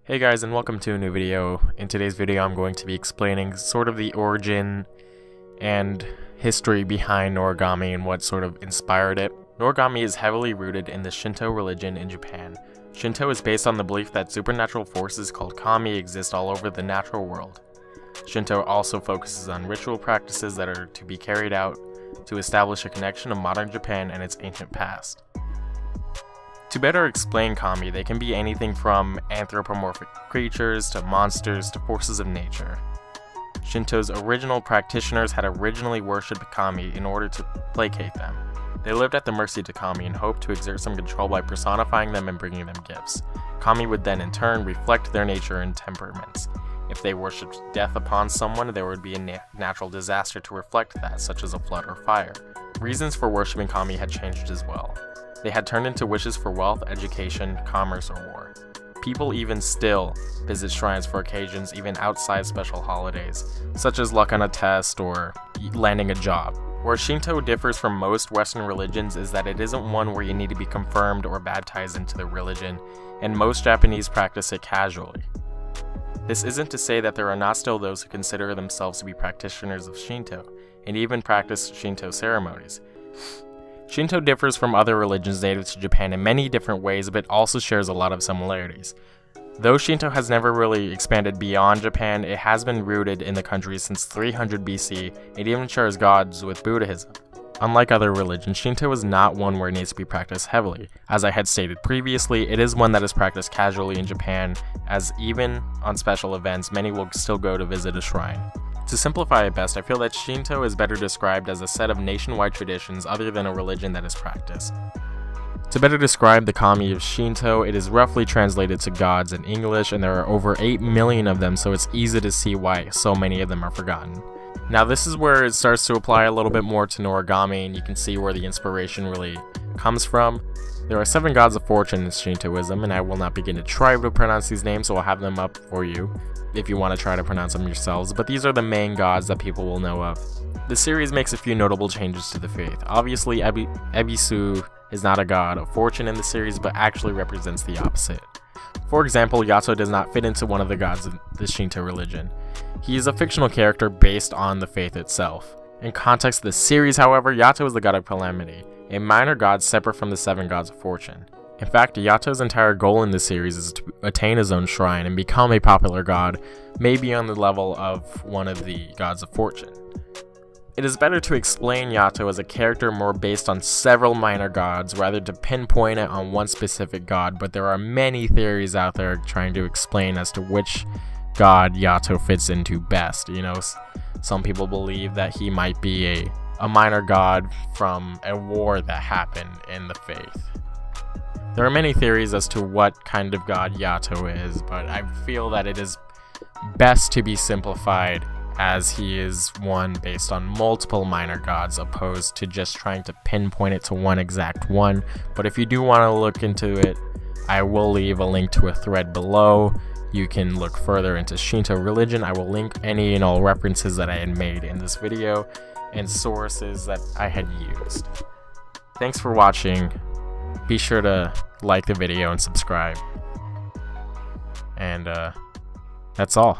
Hey guys, and welcome to a new video. In today's video I'm going to be explaining sort of the origin and history behind Noragami and what sort of inspired it. Noragami is heavily rooted in the Shinto religion in Japan. Shinto is based on the belief that supernatural forces called kami exist all over the natural world. Shinto also focuses on ritual practices that are to be carried out to establish a connection of modern Japan and its ancient past. To better explain kami, they can be anything from anthropomorphic creatures to monsters to forces of nature. Shinto's original practitioners had originally worshipped kami in order to placate them. They lived at the mercy of kami and hoped to exert some control by personifying them and bringing them gifts. Kami would then in turn reflect their nature and temperaments. If they worshipped death upon someone, there would be a natural disaster to reflect that, such as a flood or fire. Reasons for worshipping kami had changed as well. They had turned into wishes for wealth, education, commerce, or war. People even still visit shrines for occasions even outside special holidays, such as luck on a test or landing a job. Where Shinto differs from most Western religions is that it isn't one where you need to be confirmed or baptized into the religion, and most Japanese practice it casually. This isn't to say that there are not still those who consider themselves to be practitioners of Shinto, and even practice Shinto ceremonies. Shinto differs from other religions native to Japan in many different ways, but also shares a lot of similarities. Though Shinto has never really expanded beyond Japan, it has been rooted in the country since 300 BC and even shares gods with Buddhism. Unlike other religions, Shinto is not one where it needs to be practiced heavily. As I had stated previously, it is one that is practiced casually in Japan, as even on special events, many will still go to visit a shrine. To simplify it best, I feel that Shinto is better described as a set of nationwide traditions other than a religion that is practiced. To better describe the kami of Shinto, it is roughly translated to gods in English, and there are over 8 million of them, so it's easy to see why so many of them are forgotten. Now this is where it starts to apply a little bit more to Noragami, and you can see where the inspiration really comes from. There are 7 gods of fortune in Shintoism, and I will not begin to try to pronounce these names, so I'll have them up for you if you want to try to pronounce them yourselves, but these are the main gods that people will know of. The series makes a few notable changes to the faith. Obviously, Ebisu is not a god of fortune in the series, but actually represents the opposite. For example, Yato does not fit into one of the gods of the Shinto religion. He is a fictional character based on the faith itself. In context of the series, however, Yato is the god of calamity, a minor god separate from the 7 gods of fortune. In fact, Yato's entire goal in the series is to attain his own shrine and become a popular god, maybe on the level of one of the gods of fortune. It is better to explain Yato as a character more based on several minor gods rather to pinpoint it on one specific god, but there are many theories out there trying to explain as to which god Yato fits into best. Some people believe that he might be a minor god from a war that happened in the faith. There are many theories as to what kind of god Yato is, but I feel that it is best to be simplified as he is one based on multiple minor gods opposed to just trying to pinpoint it to one exact one. But if you do want to look into it, I will leave a link to a thread below. You can look further into Shinto religion. I will link any and all references that I had made in this video and sources that I had used. Thanks for watching. Be sure to like the video and subscribe. And that's all.